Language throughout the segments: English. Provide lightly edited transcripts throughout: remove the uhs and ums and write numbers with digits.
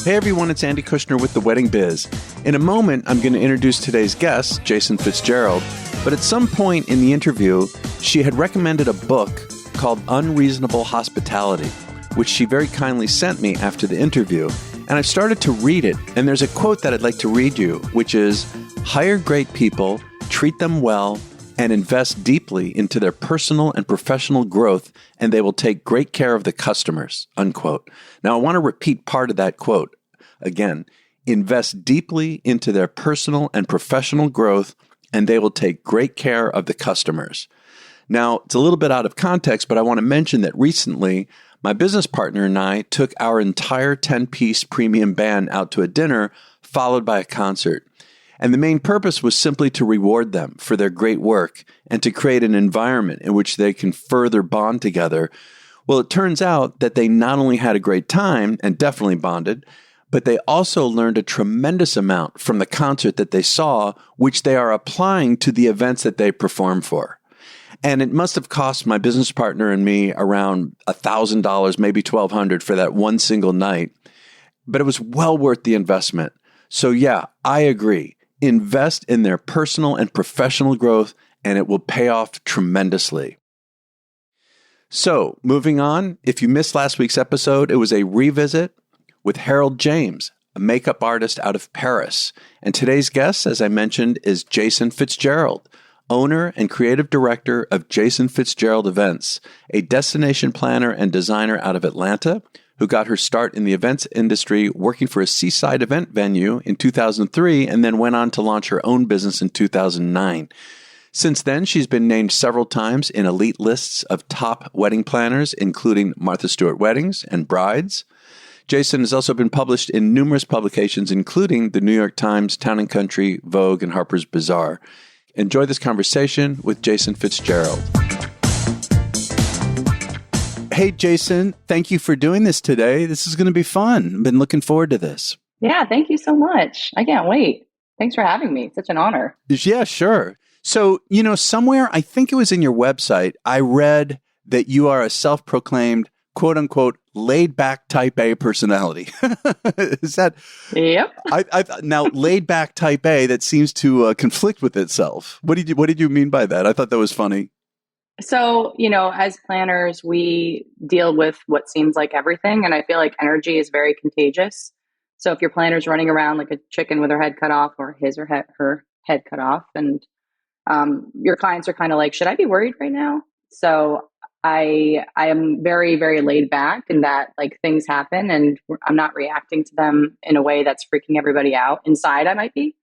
Hey everyone, it's Andy Kushner with the Wedding Biz. In a moment, I'm going to introduce today's guest, Jacin Fitzgerald, but at some point in the interview, she had recommended a book called Unreasonable Hospitality, which she very kindly sent me after the interview, and I started to read it, and there's a quote that I'd like to read you, which is, "Hire great people, treat them well, and invest deeply into their personal and professional growth, and they will take great care of the customers," unquote. Now, I want to repeat part of that quote. Again, invest deeply into their personal and professional growth, and they will take great care of the customers. Now, it's a little bit out of context, but I want to mention that recently, my business partner and I took our entire 10-piece premium band out to a dinner, followed by a concert. And the main purpose was simply to reward them for their great work and to create an environment in which they can further bond together. Well, it turns out that they not only had a great time and definitely bonded, but they also learned a tremendous amount from the concert that they saw, which they are applying to the events that they perform for. And it must have cost my business partner and me around $1,000, maybe $1,200 for that one single night. But it was well worth the investment. So yeah, I agree. Invest in their personal and professional growth, and it will pay off tremendously. So, moving on, if you missed last week's episode, it was a revisit with Harold James, a makeup artist out of Paris. And today's guest, as I mentioned, is Jacin Fitzgerald, owner and creative director of Jacin Fitzgerald Events, a destination planner and designer out of Atlanta, who got her start in the events industry working for a seaside event venue in 2003 and then went on to launch her own business in 2009. Since then, she's been named several times in elite lists of top wedding planners, including Martha Stewart Weddings and Brides. Jacin has also been published in numerous publications, including the New York Times, Town & Country, Vogue, and Harper's Bazaar. Enjoy this conversation with Jacin Fitzgerald. Hey, Jacin, thank you for doing this today. This is going to be fun. I've been looking forward to this. Yeah, thank you so much. I can't wait. Thanks for having me. It's such an honor. Yeah, sure. So, somewhere, I think it was in your website, I read that you are a self-proclaimed, quote unquote, laid back type A personality. Is that? Yep. Now, laid back type A, that seems to conflict with itself. What did you mean by that? I thought that was funny. So, as planners, we deal with what seems like everything. And I feel like energy is very contagious. So if your planner's running around like a chicken with her head cut off or her head cut off, and your clients are kind of like, should I be worried right now? So I am very, very laid back in that like things happen and I'm not reacting to them in a way that's freaking everybody out. Inside I might be.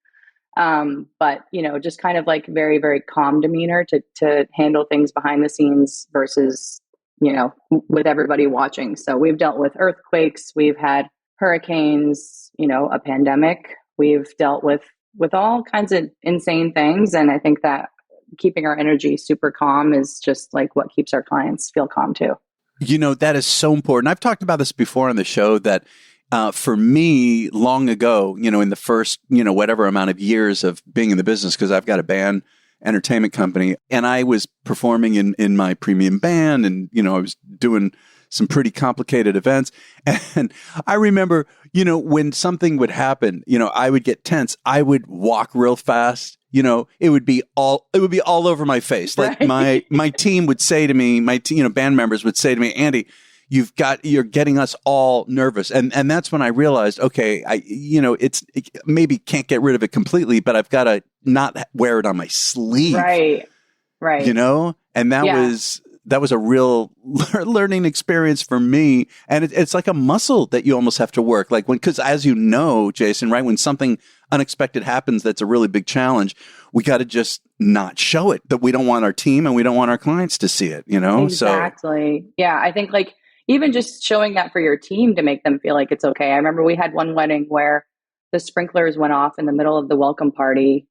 But just kind of like very, very calm demeanor to handle things behind the scenes versus, with everybody watching. So we've dealt with earthquakes, we've had hurricanes, a pandemic, we've dealt with all kinds of insane things. And I think that keeping our energy super calm is just like what keeps our clients feel calm too. That is so important. I've talked about this before on the show that for me, long ago, in the first, whatever amount of years of being in the business, because I've got a band entertainment company and I was performing in my premium band and, I was doing some pretty complicated events. And I remember, when something would happen, I would get tense. I would walk real fast. It would be all over my face. Like right. my team would say to me, band members would say to me, Andy, you're getting us all nervous. And that's when I realized, okay, it maybe can't get rid of it completely, but I've got to not wear it on my sleeve. Right. And that was a real learning experience for me. And it's like a muscle that you almost have to work. Like because as you know, Jacin, right, when something unexpected happens, that's a really big challenge. We got to just not show it, that we don't want our team and we don't want our clients to see it, Exactly. So, yeah. I think like even just showing that for your team to make them feel like it's okay. I remember we had one wedding where the sprinklers went off in the middle of the welcome party,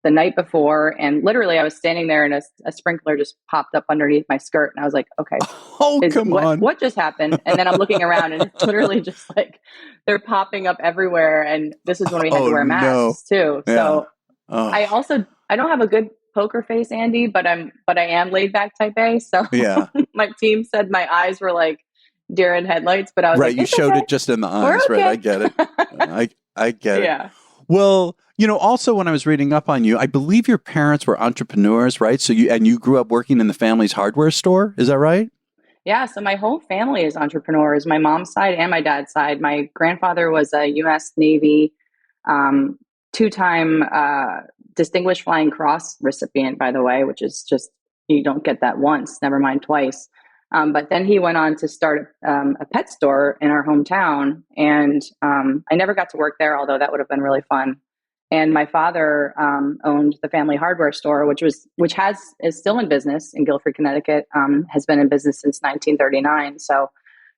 the night before. And literally I was standing there and a sprinkler just popped up underneath my skirt. And I was like, okay, come on. What just happened? And then I'm looking around and it's literally just like, they're popping up everywhere. And this is when we had to wear masks too. Yeah. So I don't have a good poker face, Andy, but I am laid back type A. So yeah. my team said my eyes were like, deer in headlights, but I was Right. like, You it's showed okay. it just in the We're eyes, right? I okay. get it. I get it. Yeah. Well, also when I was reading up on you, I believe your parents were entrepreneurs, right? So you grew up working in the family's hardware store. Is that right? Yeah. So my whole family is entrepreneurs, my mom's side and my dad's side. My grandfather was a U.S. Navy um, two-time Distinguished Flying Cross recipient, by the way, which is just, you don't get that once, never mind twice. But then he went on to start a pet store in our hometown. And I never got to work there, although that would have been really fun. And my father owned the family hardware store, is still in business in Guilford, Connecticut. Has been in business since 1939. So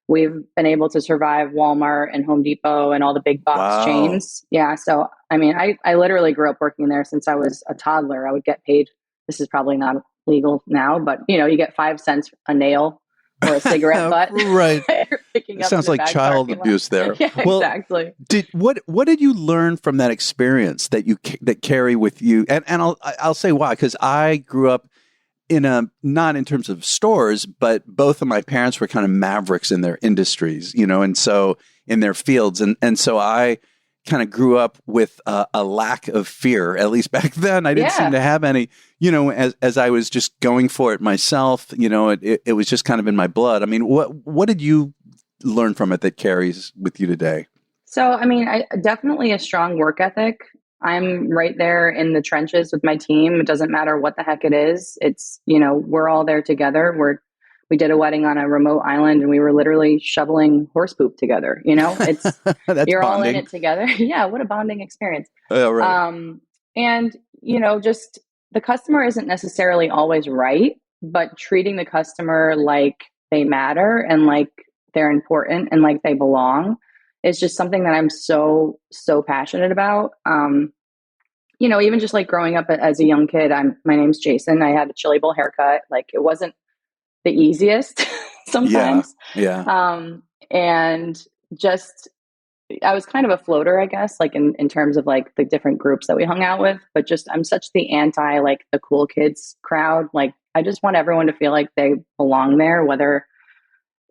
we've been able to survive Walmart and Home Depot and all the big box Wow. chains. Yeah. So I mean, I literally grew up working there since I was a toddler. I would get paid. This is probably not legal now, but you get 5 cents a nail or a cigarette butt Right. picking It up in sounds the like back child parking lot. abuse there. Yeah, Well, exactly. what did you learn from that experience that carry with you? And I'll say why, because I grew up in not in terms of stores, but both of my parents were kind of mavericks in their industries, and so in their fields, and so I kind of grew up with a lack of fear. At least back then, I didn't seem Yeah. to have any. As I was just going for it myself, it was just kind of in my blood. I mean, what did you learn from it that carries with you today? So, I mean, I definitely a strong work ethic. I'm right there in the trenches with my team. It doesn't matter what the heck it is. It's, we're all there together. We did a wedding on a remote island and we were literally shoveling horse poop together. It's, That's you're all in bonding. it together. Yeah. What a bonding experience. Right. And, just the customer isn't necessarily always right, but treating the customer like they matter and like they're important and like they belong is just something that I'm so, so passionate about. Even just like growing up as a young kid, my name's Jacin. I had a chili bowl haircut. Like it wasn't the easiest Yeah. sometimes. Yeah. And just, I was kind of a floater, I guess, like in terms of like the different groups that we hung out with, but just, I'm such the anti, like the cool kids crowd. Like, I just want everyone to feel like they belong there, whether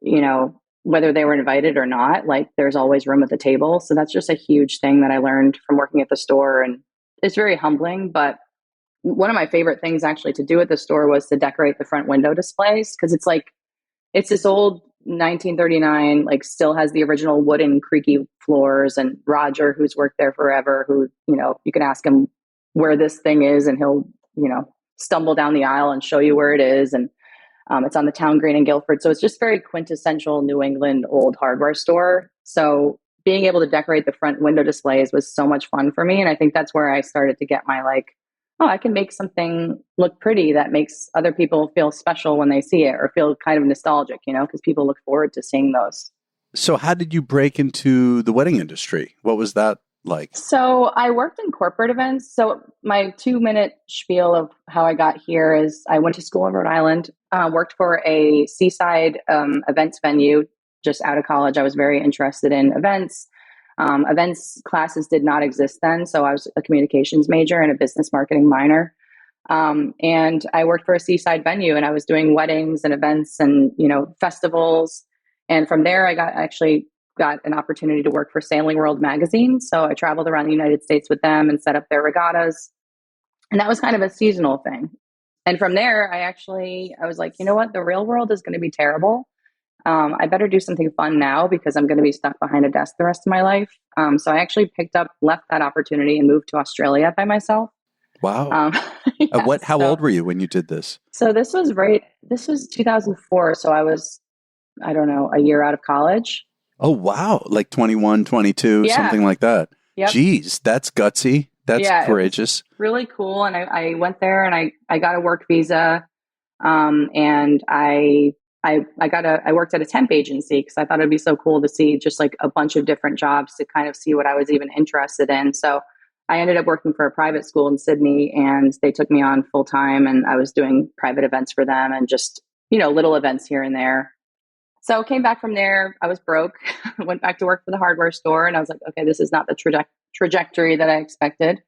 they were invited or not, like there's always room at the table. So that's just a huge thing that I learned from working at the store. And it's very humbling. But one of my favorite things actually to do at the store was to decorate the front window displays. Cause it's this old 1939, like still has the original wooden creaky floors. And Roger, who's worked there forever, who, you can ask him where this thing is and he'll, stumble down the aisle and show you where it is. And it's on the town green in Guilford. So it's just very quintessential New England old hardware store. So being able to decorate the front window displays was so much fun for me. And I think that's where I started to get my like, oh, I can make something look pretty that makes other people feel special when they see it or feel kind of nostalgic, because people look forward to seeing those. So how did you break into the wedding industry? What was that like? So I worked in corporate events. So my 2-minute spiel of how I got here is I went to school in Rhode Island, worked for a seaside events venue just out of college. I was very interested in events. Events classes did not exist then. So I was a communications major and a business marketing minor. And I worked for a seaside venue and I was doing weddings and events and, festivals. And from there, I got an opportunity to work for Sailing World magazine. So I traveled around the United States with them and set up their regattas. And that was kind of a seasonal thing. And from there, I was like, you know what? The real world is going to be terrible. I better do something fun now because I'm going to be stuck behind a desk the rest of my life. So I actually left that opportunity and moved to Australia by myself. Wow. Yeah, How old were you when you did this? so this was 2004. So I was, I don't know, a year out of college. Oh, wow. Like 21, 22, Yeah. something like that. Yep. Geez, that's gutsy. That's Yeah, it was courageous. really cool. And I went there and I got a work visa. And I worked at a temp agency because I thought it'd be so cool to see just like a bunch of different jobs to kind of see what I was even interested in. So I ended up working for a private school in Sydney and they took me on full time and I was doing private events for them and just, little events here and there. So came back from there. I was broke, went back to work for the hardware store and I was like, okay, this is not the trajectory that I expected.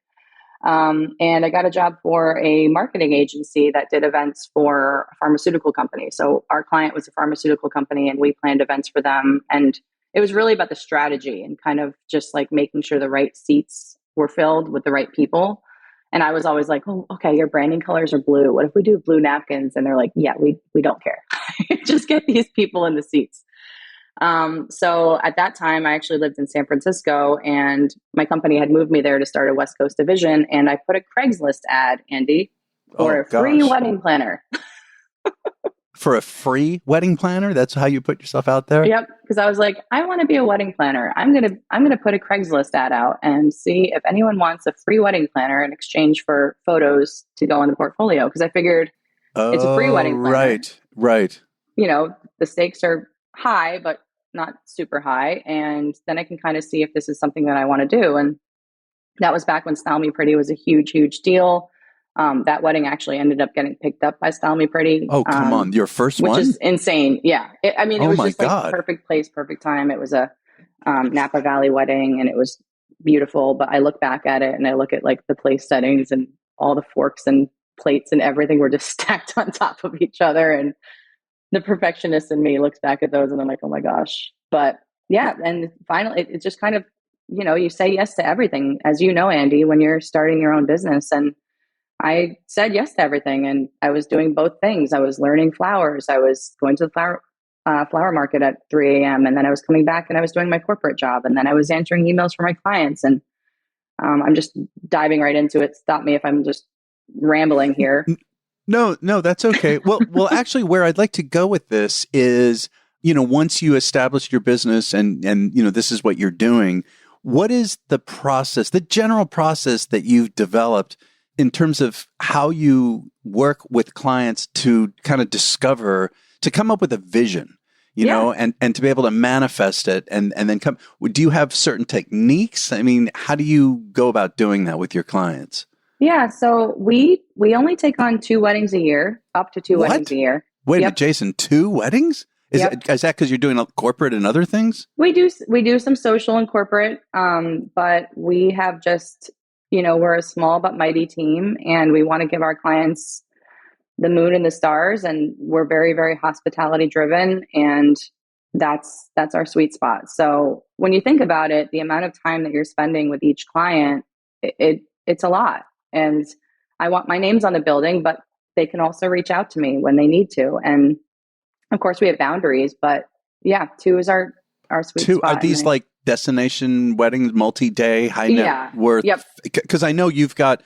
And I got a job for a marketing agency that did events for a pharmaceutical company. So our client was a pharmaceutical company and we planned events for them. And it was really about the strategy and kind of just like making sure the right seats were filled with the right people. And I was always like, oh, okay, your branding colors are blue. What if we do blue napkins? And they're like, yeah, we don't care. Just get these people in the seats. So at that time, I actually lived in San Francisco and my company had moved me there to start a West Coast division. And I put a Craigslist ad, Andy, for a free wedding planner. For a free wedding planner? That's how you put yourself out there? Yep. Because I was like, I want to be a wedding planner. I'm gonna put a Craigslist ad out and see if anyone wants a free wedding planner in exchange for photos to go in the portfolio. Because I figured it's a free wedding planner. Right. You know, the stakes are high, but not super high. And then I can kind of see if this is something that I want to do. And that was back when Style Me Pretty was a huge, huge deal. That wedding actually ended up getting picked up by Style Me Pretty. Oh, come on. Your first one? Which is insane. Yeah. It was just God. like perfect place, perfect time. It was a Napa Valley wedding and it was beautiful. But I look back at it and I look at like the place settings and all the forks and plates and everything were just stacked on top of each other. And the perfectionist in me looks back at those and I'm like, oh my gosh. But yeah. And finally, it just kind of, you know, you say yes to everything, as you know, Andy, when you're starting your own business. And I said yes to everything. And I was doing both things. I was learning flowers. I was going to the flower market at 3 a.m. And then I was coming back and I was doing my corporate job. And then I was answering emails for my clients. And I'm just diving right into it. Stop me if I'm just rambling here. No, that's okay. Well, actually, where I'd like to go with this is, you know, once you establish your business and you know, this is what you're doing, what is the process, the general process that you've developed in terms of how you work with clients to kind of discover, to come up with a vision, you know, and to be able to manifest it and then come, do you have certain techniques? I mean, how do you go about doing that with your clients? Yeah. So we only take on 2 weddings a year, up to 2 weddings a year. Wait a minute, Jason, 2 weddings? Is that because you're doing corporate and other things? We do some social and corporate, but we have just, you know, we're a small but mighty team and we want to give our clients the moon and the stars. And we're very, very hospitality driven. And that's our sweet spot. So when you think about it, the amount of time that you're spending with each client, it's a lot. And I want my name's on the building, but they can also reach out to me when they need to. And of course we have boundaries, but yeah, 2 is our sweet spot. Are these like destination weddings, multi-day, high net worth? Yep. Because I know you've got,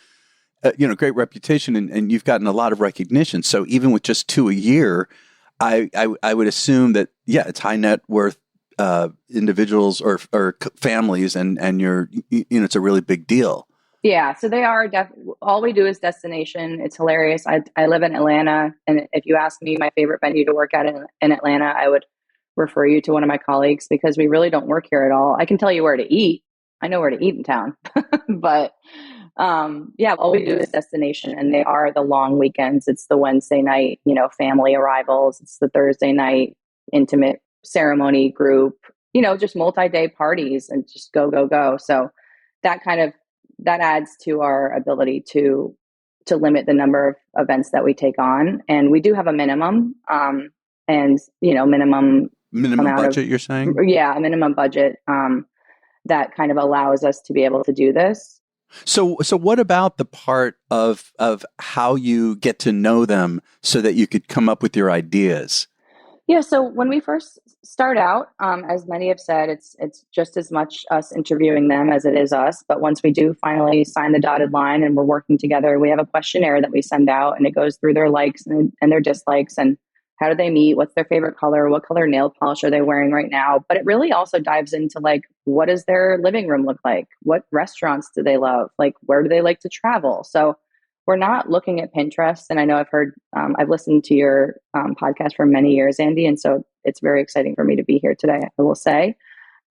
you know, great reputation and you've gotten a lot of recognition. So even with just 2 a year, I would assume that, it's high net worth individuals or families and you're, you know, it's a really big deal. Yeah, so they are all we do is destination. It's hilarious. I live in Atlanta, and if you ask me my favorite venue to work at in Atlanta, I would refer you to one of my colleagues because we really don't work here at all. I can tell you where to eat. I know where to eat in town, but all we do is destination, and they are the long weekends. It's the Wednesday night, you know, family arrivals. It's the Thursday night intimate ceremony group. You know, just multi-day parties and just go go go. So that adds to our ability to limit the number of events that we take on. And we do have a minimum, and, you know, minimum budget, you're saying? Yeah, a minimum budget that kind of allows us to be able to do this. So what about the part of how you get to know them so that you could come up with your ideas? Yeah. So when we first start out, as many have said, it's just as much us interviewing them as it is us. But once we do finally sign the dotted line and we're working together, we have a questionnaire that we send out and it goes through their likes and their dislikes and how do they meet? What's their favorite color? What color nail polish are they wearing right now? But it really also dives into like, what does their living room look like? What restaurants do they love? Like, where do they like to travel? So we're not looking at Pinterest. And I know I've listened to your podcast for many years, Andy. And so it's very exciting for me to be here today, I will say.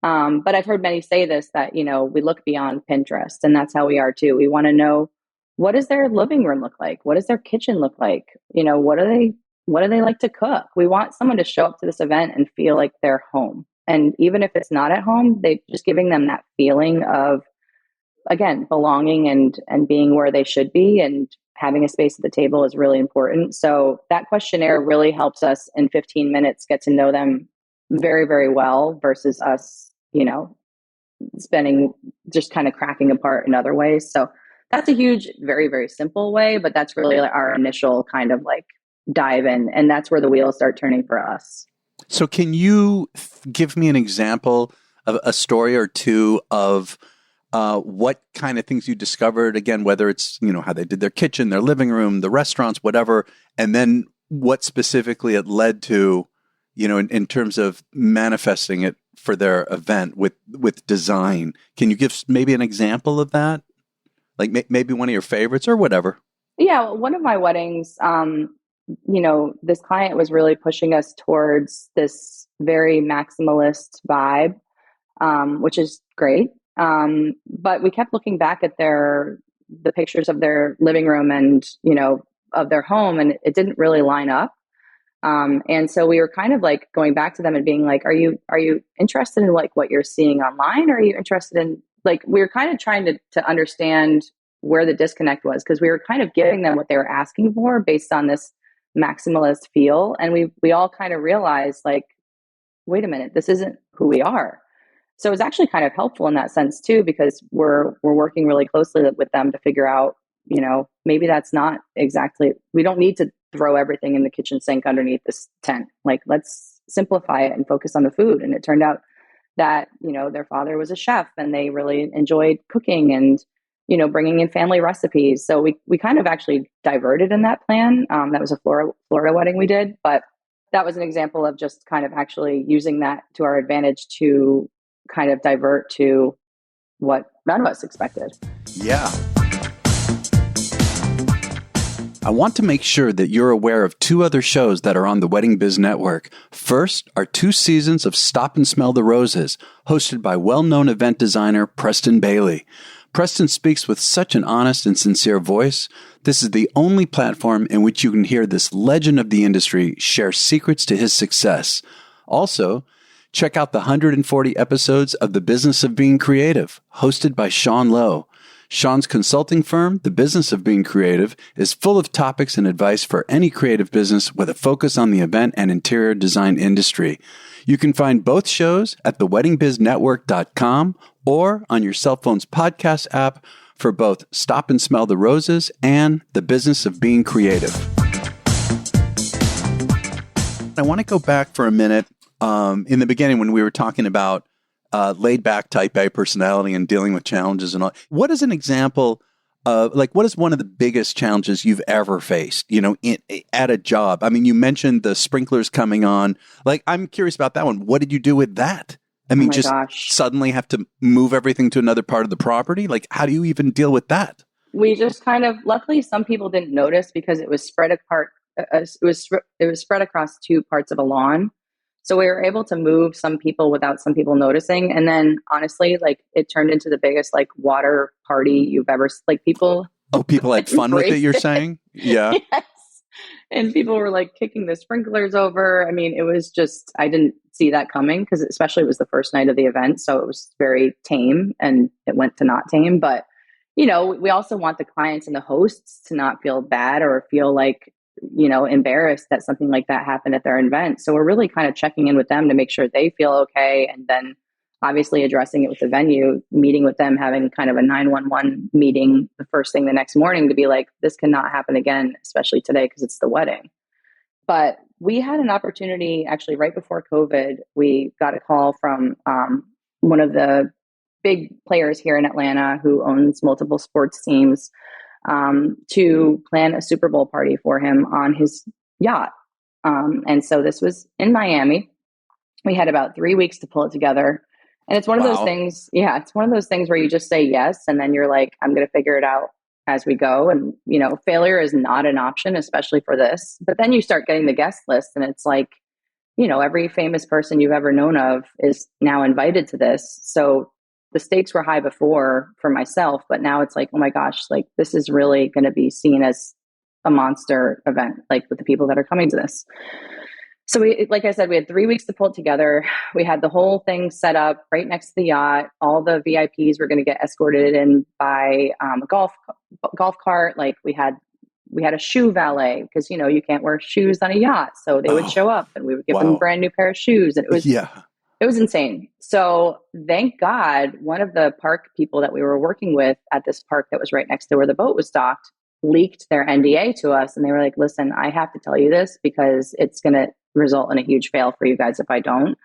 But I've heard many say this, that, you know, we look beyond Pinterest and that's how we are too. We want to know, what does their living room look like? What does their kitchen look like? You know, what do they like to cook? We want someone to show up to this event and feel like they're home. And even if it's not at home, they just giving them that feeling of again, belonging and being where they should be and having a space at the table is really important. So that questionnaire really helps us in 15 minutes get to know them very, very well versus us, spending just kind of cracking apart in other ways. So that's a huge, very, very simple way, but that's really our initial kind of like dive in. And that's where the wheels start turning for us. So can you give me an example of a story or two of what kind of things you discovered, again, whether it's, how they did their kitchen, their living room, the restaurants, whatever, and then what specifically it led to, in terms of manifesting it for their event with design. Can you give maybe an example of that? Like maybe one of your favorites or whatever? Yeah, one of my weddings, this client was really pushing us towards this very maximalist vibe, which is great. But we kept looking back at the pictures of their living room and, of their home, and it didn't really line up. And so we were kind of like going back to them and being like, are you interested in like what you're seeing online? Or are you interested in like, we were kind of trying to understand where the disconnect was, because we were kind of giving them what they were asking for based on this maximalist feel. And we all kind of realized like, wait a minute, this isn't who we are. So it was actually kind of helpful in that sense too, because we're working really closely with them to figure out, maybe that's not exactly, we don't need to throw everything in the kitchen sink underneath this tent. Like, let's simplify it and focus on the food. And it turned out that, their father was a chef and they really enjoyed cooking and, bringing in family recipes. So we kind of actually diverted in that plan. That was a Florida wedding we did, but that was an example of just kind of actually using that to our advantage to kind of divert to what none of us expected. Yeah. I want to make sure that you're aware of two other shows that are on the Wedding Biz Network. First are 2 seasons of Stop and Smell the Roses, hosted by well-known event designer Preston Bailey. Preston speaks with such an honest and sincere voice. This is the only platform in which you can hear this legend of the industry share secrets to his success. Also, check out the 140 episodes of The Business of Being Creative, hosted by Sean Lowe. Sean's consulting firm, The Business of Being Creative, is full of topics and advice for any creative business with a focus on the event and interior design industry. You can find both shows at theweddingbiznetwork.com or on your cell phone's podcast app for both Stop and Smell the Roses and The Business of Being Creative. I want to go back for a minute in the beginning when we were talking about laid back type A personality and dealing with challenges and all. What is an example of, what is one of the biggest challenges you've ever faced, at a job? I mean, you mentioned the sprinklers coming on. I'm curious about that one. What did you do with that? I mean, suddenly have to move everything to another part of the property? How do you even deal with that? We just kind of, luckily some people didn't notice because it was spread apart. It was spread across 2 parts of a lawn. So we were able to move some people without some people noticing. And then honestly, it turned into the biggest water party you've ever, people. Oh, people had fun with it, you're saying? Yeah. Yes. And people were kicking the sprinklers over. I mean, it was just, I didn't see that coming because especially it was the first night of the event. So it was very tame and it went to not tame. But, we also want the clients and the hosts to not feel bad or feel embarrassed that something like that happened at their event. So we're really kind of checking in with them to make sure they feel okay. And then obviously addressing it with the venue, meeting with them, having kind of a 911 meeting the first thing the next morning to be like, this cannot happen again, especially today because it's the wedding. But we had an opportunity actually right before COVID. We got a call from one of the big players here in Atlanta who owns multiple sports teams to plan a Super Bowl party for him on his yacht. And so this was in Miami. We had about 3 weeks to pull it together. And it's one of those things. Yeah, it's one of those things where you just say yes. And then you're like, I'm going to figure it out as we go. And, failure is not an option, especially for this. But then you start getting the guest list and it's every famous person you've ever known of is now invited to this. So the stakes were high before for myself, but now it's oh my gosh, this is really going to be seen as a monster event, with the people that are coming to this. So like I said, we had 3 weeks to pull it together. We had the whole thing set up right next to the yacht. All the VIPs were going to get escorted in by a golf cart. Like we had a shoe valet because you can't wear shoes on a yacht. So they would show Oh, up and we would give them a wow. brand new pair of shoes. And Yeah. it was insane. So thank God, one of the park people that we were working with at this park that was right next to where the boat was docked leaked their NDA to us. And they were like, listen, I have to tell you this because it's going to result in a huge fail for you guys if I don't.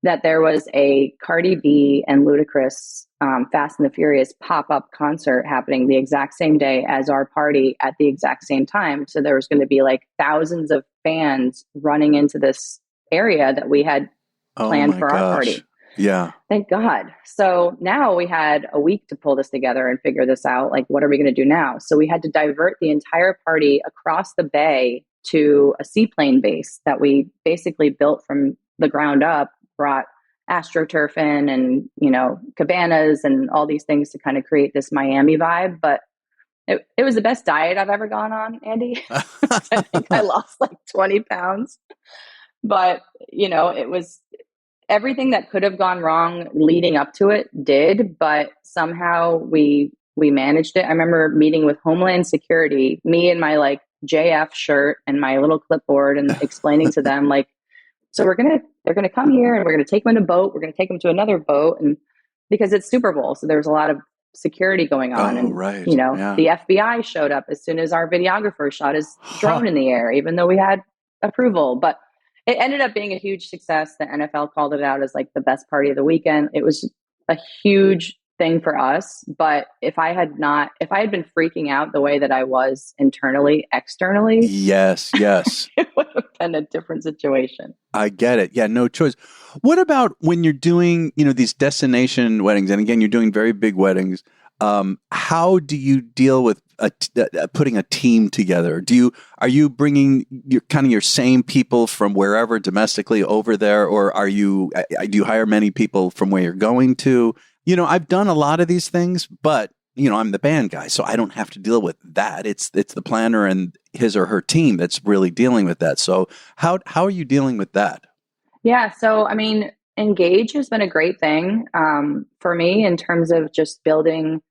That there was a Cardi B and Ludacris Fast and the Furious pop-up concert happening the exact same day as our party at the exact same time. So there was going to be like thousands of fans running into this area that we had Oh planned my for our gosh. party. Yeah. Thank God. So now we had a week to pull this together and figure this out. Like, what are we going to do now? So we had to divert the entire party across the bay to a seaplane base that we basically built from the ground up, brought astroturf in and, cabanas and all these things to kind of create this Miami vibe. But it was the best diet I've ever gone on, Andy. I think I lost like 20 pounds. But, it was everything that could have gone wrong leading up to it did, but somehow we managed it. I remember meeting with Homeland Security, me in my like JF shirt and my little clipboard, and explaining to them like, so they're gonna come here and we're gonna take them in a boat. We're gonna take them to another boat, and because it's Super Bowl, so there's a lot of security going on, Oh, and right. Yeah. the FBI showed up as soon as our videographer shot his Huh. drone in the air, even though we had approval, but it ended up being a huge success. The NFL called it out as like the best party of the weekend. It was a huge thing for us. But if I had been freaking out the way that I was internally, externally, Yes, yes. it would have been a different situation. I get it. Yeah, no choice. What about when you're doing, these destination weddings? And again, you're doing very big weddings. How do you deal with putting a team together? Are you bringing your same people from wherever domestically over there, or do you hire many people from where you're going to? I've done a lot of these things, but I'm the band guy, so I don't have to deal with that. It's the planner and his or her team that's really dealing with that. So how are you dealing with that? Yeah. So, I mean, Engage has been a great thing for me in terms of just building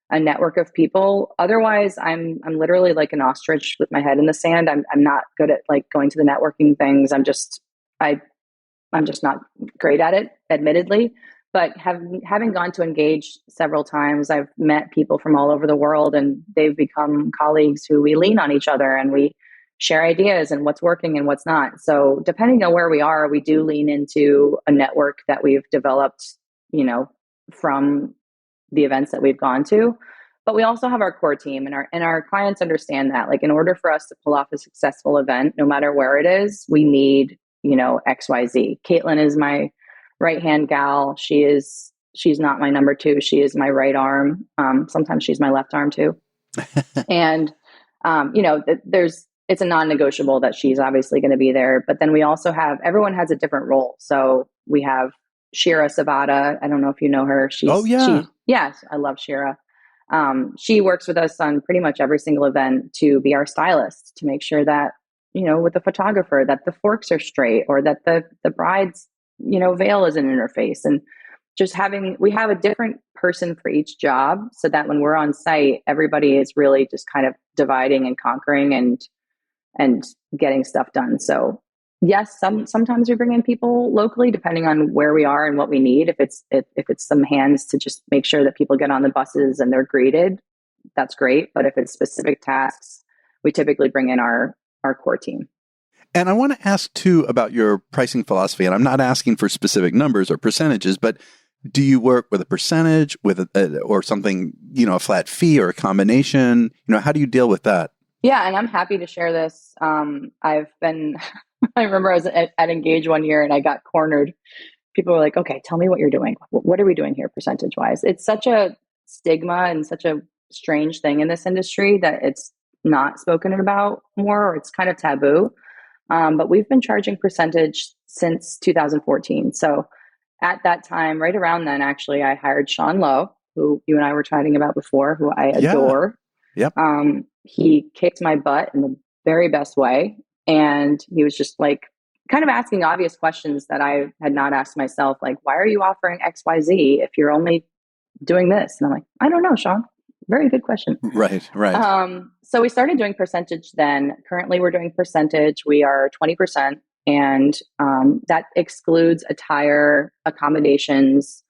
a network of people. Otherwise, I'm literally like an ostrich with my head in the sand. I'm not good at like going to the networking things. I'm just not great at it, admittedly. But having gone to Engage several times, I've met people from all over the world, and they've become colleagues who we lean on each other and we share ideas and what's working and what's not. So depending on where we are, we do lean into a network that we've developed, from the events that we've gone to. But we also have our core team, and our clients understand that. Like, in order for us to pull off a successful event, no matter where it is, we need, XYZ. Caitlin is my right hand gal. She's not my number two. She is my right arm. Sometimes she's my left arm too. And it's a non-negotiable that she's obviously going to be there. But then we also have, everyone has a different role. So we have Shira Savada. I don't know if you know her. Oh yeah. Yes, I love Shira. She works with us on pretty much every single event to be our stylist, to make sure that, with the photographer, that the forks are straight, or that the bride's, veil isn't in her face. And we have a different person for each job, so that when we're on site, everybody is really just kind of dividing and conquering and getting stuff done. So yes, sometimes we bring in people locally, depending on where we are and what we need. If it's some hands to just make sure that people get on the buses and they're greeted, that's great. But if it's specific tasks, we typically bring in our core team. And I want to ask too about your pricing philosophy. And I'm not asking for specific numbers or percentages, but do you work with a percentage, or something, a flat fee or a combination? How do you deal with that? Yeah, and I'm happy to share this. I've been, I remember I was at Engage one year and I got cornered. People were like, okay, tell me what you're doing. What are we doing here percentage wise? It's such a stigma and such a strange thing in this industry that it's not spoken about more, or it's kind of taboo. But we've been charging percentage since 2014. So at that time, right around then, actually, I hired Sean Lowe, who you and I were chatting about before, who I adore. Yep. He kicked my butt in the very best way. And he was just like, kind of asking obvious questions that I had not asked myself, like, why are you offering XYZ if you're only doing this? And I'm like, I don't know, Sean. Very good question. Right, right. So we started doing percentage then. Currently, we're doing percentage. We are 20%, and that excludes attire, accommodations,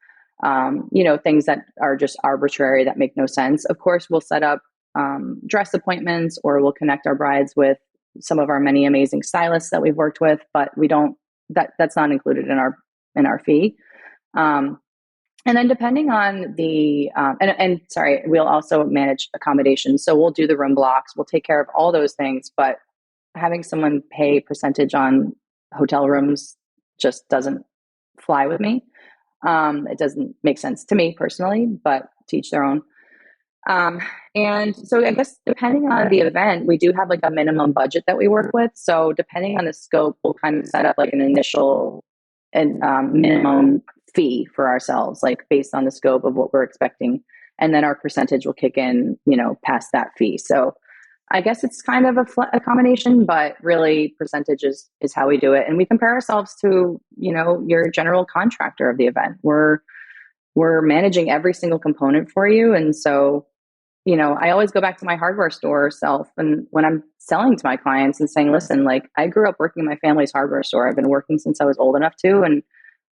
things that are just arbitrary that make no sense. Of course, we'll set up dress appointments, or we'll connect our brides with some of our many amazing stylists that we've worked with, but we don't. That's not included in our fee. And then depending on the, we'll also manage accommodations. So we'll do the room blocks, we'll take care of all those things, but having someone pay percentage on hotel rooms just doesn't fly with me. It doesn't make sense to me personally, but to each their own. And so I guess depending on the event, we do have like a minimum budget that we work with. So depending on the scope, we'll kind of set up like an initial and minimum fee for ourselves, like based on the scope of what we're expecting. And then our percentage will kick in, past that fee. So I guess it's kind of a combination, but really percentage is how we do it. And we compare ourselves to, your general contractor of the event. We're managing every single component for you. And so, I always go back to my hardware store self. And when I'm selling to my clients and saying, listen, like I grew up working in my family's hardware store. I've been working since I was old enough to, and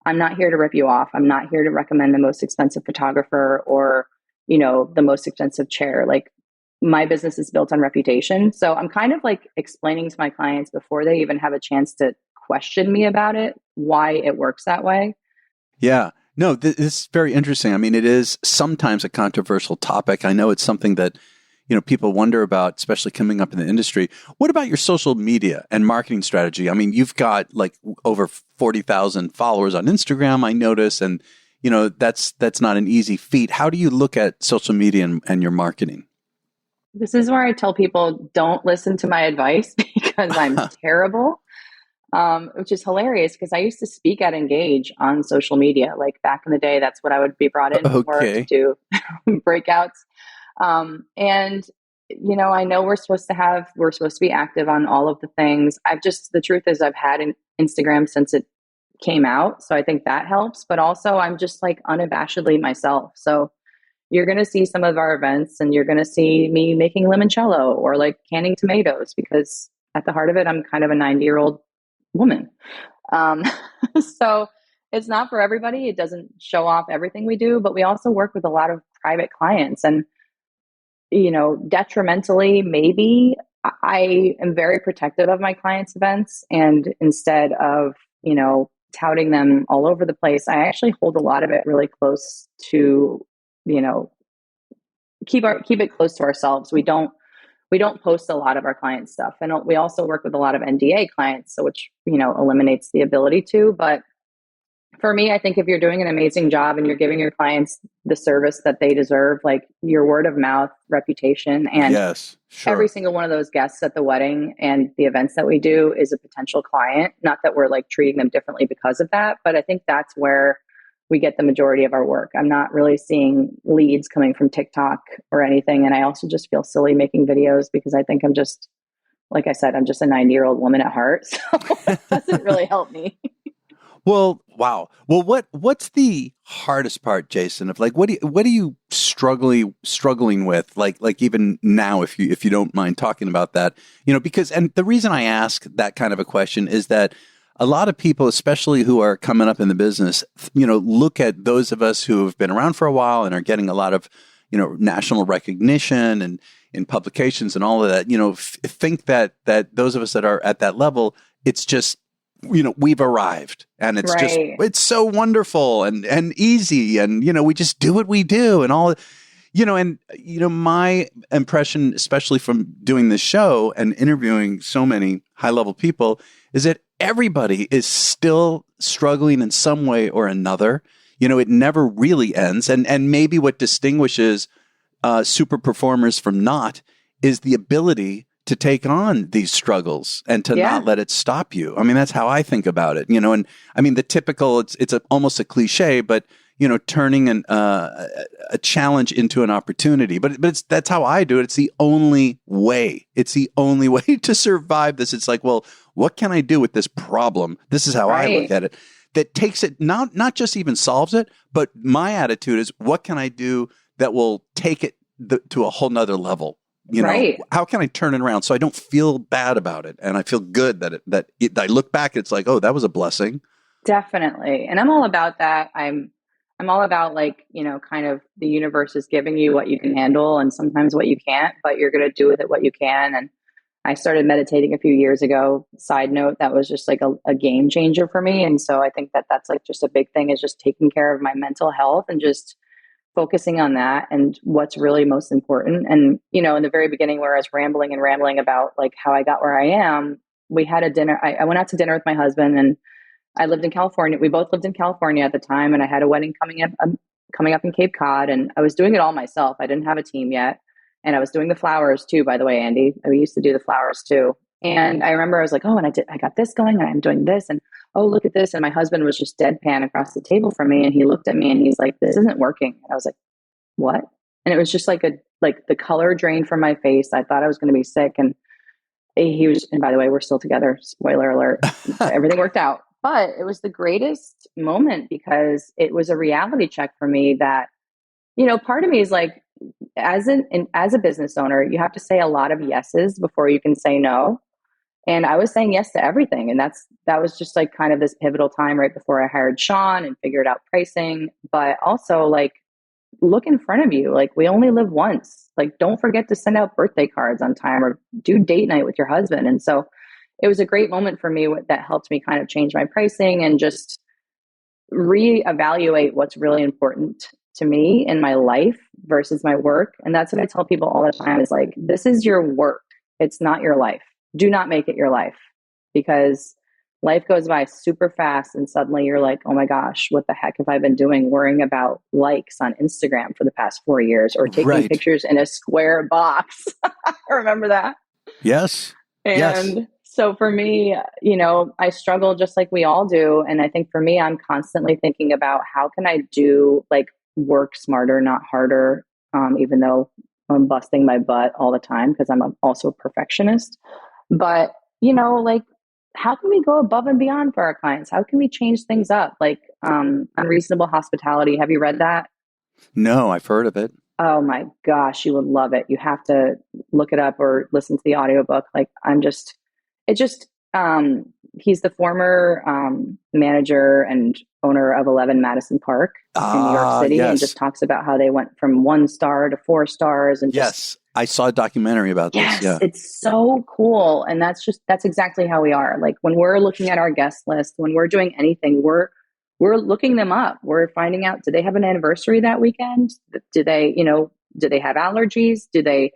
I'm not here to rip you off. I'm not here to recommend the most expensive photographer or, the most expensive chair. Like my business is built on reputation. So I'm kind of like explaining to my clients before they even have a chance to question me about it, why it works that way. Yeah. No, this is very interesting. I mean, it is sometimes a controversial topic. I know it's something that, people wonder about, especially coming up in the industry. What about your social media and marketing strategy? I mean, you've got like over 40,000 followers on Instagram, I notice, and, that's not an easy feat. How do you look at social media and your marketing? This is where I tell people don't listen to my advice because I'm terrible. Which is hilarious because I used to speak at Engage on social media. Like back in the day, that's what I would be brought in for to do breakouts. And, I know we're supposed to be active on all of the things. The truth is I've had an Instagram since it came out. So I think that helps, but also I'm just like unabashedly myself. So you're going to see some of our events and you're going to see me making limoncello or like canning tomatoes, because at the heart of it, I'm kind of a 90-year-old woman. So it's not for everybody. It doesn't show off everything we do, but we also work with a lot of private clients, and, detrimentally, maybe I am very protective of my clients' events. And instead of, touting them all over the place, I actually hold a lot of it really close to, keep it close to ourselves. We don't post a lot of our client stuff. And we also work with a lot of NDA clients, so which, eliminates the ability to. But for me, I think if you're doing an amazing job and you're giving your clients the service that they deserve, like your word of mouth reputation, and yes, sure. Every single one of those guests at the wedding and the events that we do is a potential client. Not that we're like treating them differently because of that, but I think that's where we get the majority of our work. I'm not really seeing leads coming from TikTok or anything. And I also just feel silly making videos because I think I'm just, like I said, I'm just a 90-year-old woman at heart. So it doesn't really help me. Well, wow. Well, what's the hardest part, Jacin? Of like, what are you struggling with? Like even now, if you don't mind talking about that, because, and the reason I ask that kind of a question is that a lot of people, especially who are coming up in the business, look at those of us who have been around for a while and are getting a lot of, national recognition and in publications and all of that, think that those of us that are at that level, it's just, we've arrived and it's just, it's so wonderful and easy. And, we just do what we do and all, my impression, especially from doing this show and interviewing so many high level people, is that everybody is still struggling in some way or another. It never really ends. And maybe what distinguishes super performers from not is the ability to take on these struggles and to not let it stop you. I mean, that's how I think about it, and I mean, the typical, it's almost a cliche, but, turning a challenge into an opportunity, but that's how I do it. It's the only way to survive this. It's like, well, What can I do with this problem? This is how I look at it. That takes it, not just even solves it, but my attitude is, what can I do that will take it to a whole nother level? You know, how can I turn it around so I don't feel bad about it, and I feel good that I look back, it's like, oh, that was a blessing. Definitely. And I'm all about that. I'm all about, like, you know, kind of the universe is giving you what you can handle and sometimes what you can't, but you're going to do with it what you can. And I started meditating a few years ago. Side note, that was just like a game changer for me. And so I think that that's like just a big thing, is just taking care of my mental health and just focusing on that and what's really most important. And, you know, in the very beginning where I was rambling about like how I got where I am, we had a dinner. I went out to dinner with my husband, and I lived in California. We both lived in California at the time, and I had a wedding coming up in Cape Cod, and I was doing it all myself. I didn't have a team yet. And I was doing the flowers too, by the way, Andy. We used to do the flowers too. And I remember I was like, oh, and I got this going, and I'm doing this, and oh, look at this. And my husband was just deadpan across the table from me, and he looked at me and he's like, this isn't working. And I was like, what? And it was just like the color drained from my face. I thought I was going to be sick. And and by the way, we're still together. Spoiler alert. Everything worked out. But it was the greatest moment because it was a reality check for me that, you know, part of me is like, as a business owner, you have to say a lot of yeses before you can say no. And I was saying yes to everything. And that was just like kind of this pivotal time right before I hired Sean and figured out pricing. But also, like, look in front of you. Like, we only live once. Like, don't forget to send out birthday cards on time or do date night with your husband. And so it was a great moment for me that helped me kind of change my pricing and just reevaluate what's really important to me in my life versus my work. And that's what I tell people all the time, is like, this is your work. It's not your life. Do not make it your life, because life goes by super fast. And suddenly you're like, oh my gosh, what the heck have I been doing, worrying about likes on Instagram for the past 4 years, or taking pictures in a square box. Remember that? Yes. And so for me, you know, I struggle just like we all do. And I think for me, I'm constantly thinking about how can I do, like, work smarter, not harder, even though I'm busting my butt all the time because I'm also a perfectionist. But, you know, like, how can we go above and beyond for our clients? How can we change things up? Like, Unreasonable Hospitality. Have you read that? No, I've heard of it. Oh my gosh, you would love it. You have to look it up or listen to the audiobook. Like, he's the former manager and owner of 11 Madison Park in New York City, and just talks about how they went from 1 star to 4 stars. And I saw a documentary about this. Yeah, it's so cool. And that's exactly how we are. Like, when we're looking at our guest list, when we're doing anything, we're looking them up. We're finding out, do they have an anniversary that weekend? Do they have allergies? Do they,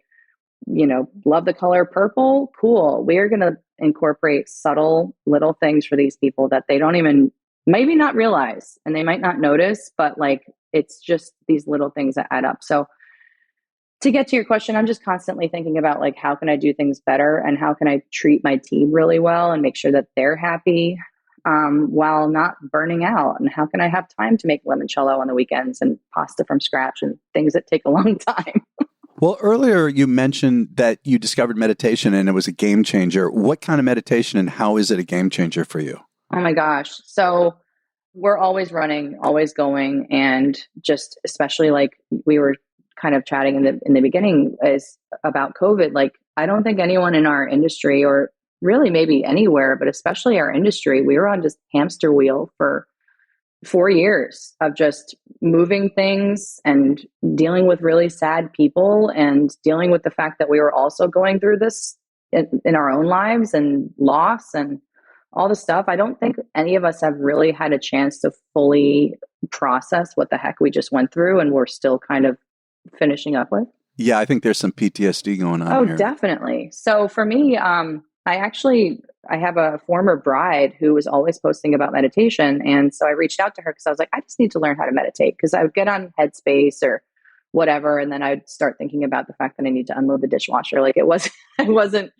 love the color purple? Cool. We are going to incorporate subtle little things for these people that they don't even maybe not realize, and they might not notice, but like, it's just these little things that add up. So to get to your question, I'm just constantly thinking about, like, how can I do things better, and how can I treat my team really well and make sure that they're happy, while not burning out, and how can I have time to make limoncello on the weekends and pasta from scratch and things that take a long time. Well, earlier you mentioned that you discovered meditation and it was a game changer. What kind of meditation, and how is it a game changer for you? Oh my gosh. So we're always running, always going. And just, especially like we were kind of chatting in the beginning, is about COVID. Like, I don't think anyone in our industry, or really maybe anywhere, but especially our industry, we were on just hamster wheel for 4 years of just moving things and dealing with really sad people, and dealing with the fact that we were also going through this in our own lives, and loss and all the stuff. I don't think any of us have really had a chance to fully process what the heck we just went through, and we're still kind of finishing up with. Yeah, I think there's some PTSD going on here. Oh, definitely. So for me, I have a former bride who was always posting about meditation. And so I reached out to her because I was like, I just need to learn how to meditate, because I would get on Headspace or whatever. And then I'd start thinking about the fact that I need to unload the dishwasher. Like, I wasn't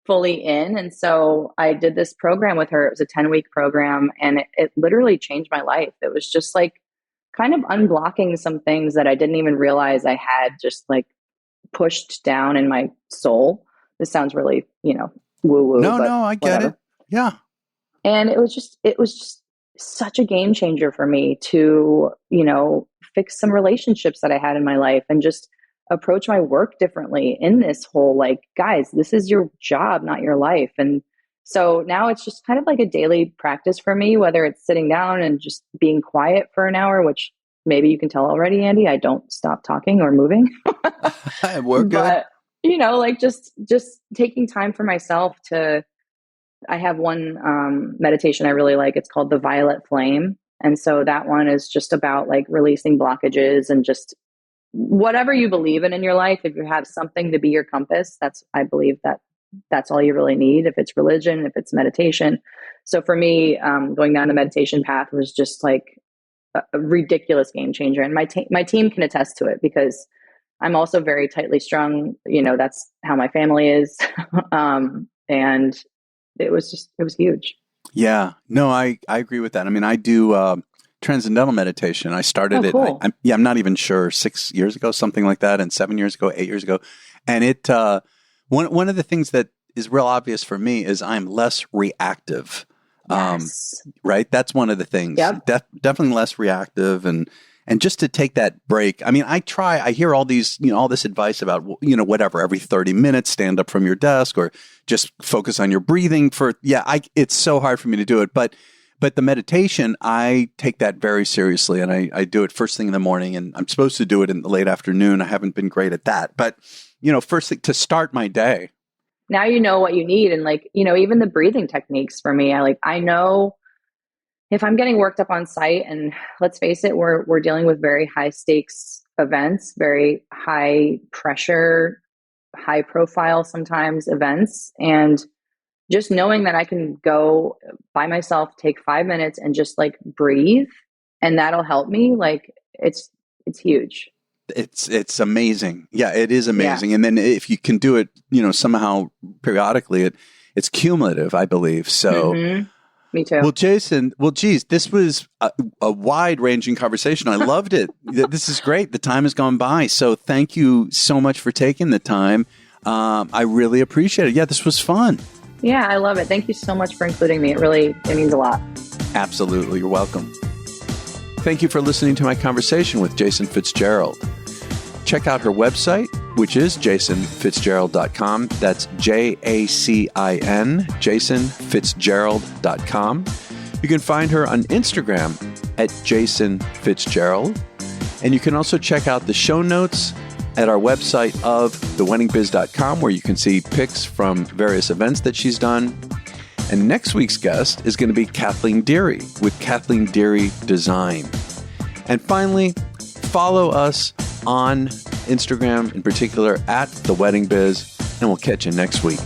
fully in. And so I did this program with her. It was a 10-week program, and it literally changed my life. It was just like kind of unblocking some things that I didn't even realize I had just like pushed down in my soul. This sounds really, woo-woo. No, I get it. Yeah. And it was just such a game changer for me to, fix some relationships that I had in my life and just approach my work differently in this whole, like, guys, this is your job, not your life. And so now it's just kind of like a daily practice for me, whether it's sitting down and just being quiet for an hour, which maybe you can tell already, Andy, I don't stop talking or moving. We're good. But, like just taking time for myself to, I have one meditation I really like. It's called the Violet Flame. And so that one is just about like releasing blockages and just whatever you believe in your life. If you have something to be your compass, I believe that's all you really need. If it's religion, if it's meditation. So for me, going down the meditation path was just like a ridiculous game changer. And my team can attest to it because I'm also very tightly strung. That's how my family is. And it was huge. Yeah, no, I agree with that. I mean, I do transcendental meditation. I started it. Cool. I'm not even sure, 6 years ago, something like that, and 7 years ago, 8 years ago. And it one of the things that is real obvious for me is I'm less reactive. Yes. Right. That's one of the things. Yep. Definitely less reactive and just to take that break. I mean, I hear all these, all this advice about, whatever, every 30 minutes, stand up from your desk or just focus on your breathing it's so hard for me to do it. But the meditation, I take that very seriously and I do it first thing in the morning and I'm supposed to do it in the late afternoon. I haven't been great at that, but first thing to start my day. Now you know what you need. And like, even the breathing techniques for me, I know if I'm getting worked up on site, and let's face it, we're dealing with very high stakes events, very high pressure, high profile sometimes events. And just knowing that I can go by myself, take 5 minutes and just like breathe, and that'll help me. Like it's huge. It's amazing. Yeah, it is amazing. Yeah. And then if you can do it, somehow periodically, it's cumulative, I believe. So. Mm-hmm. Me too. Well, Jacin, geez, this was a wide-ranging conversation. I loved it. This is great. The time has gone by. So thank you so much for taking the time. I really appreciate it. Yeah, this was fun. Yeah, I love it. Thank you so much for including me. It means a lot. Absolutely. You're welcome. Thank you for listening to my conversation with Jacin Fitzgerald. Check out her website, which is jacinfitzgerald.com. That's JACIN, jacinfitzgerald.com. You can find her on Instagram at Jacin Fitzgerald. And you can also check out the show notes at our website of theweddingbiz.com, where you can see pics from various events that she's done. And next week's guest is going to be Kathleen Deary with Kathleen Deary Design. And finally, follow us on Instagram in particular at The Wedding Biz, and we'll catch you next week.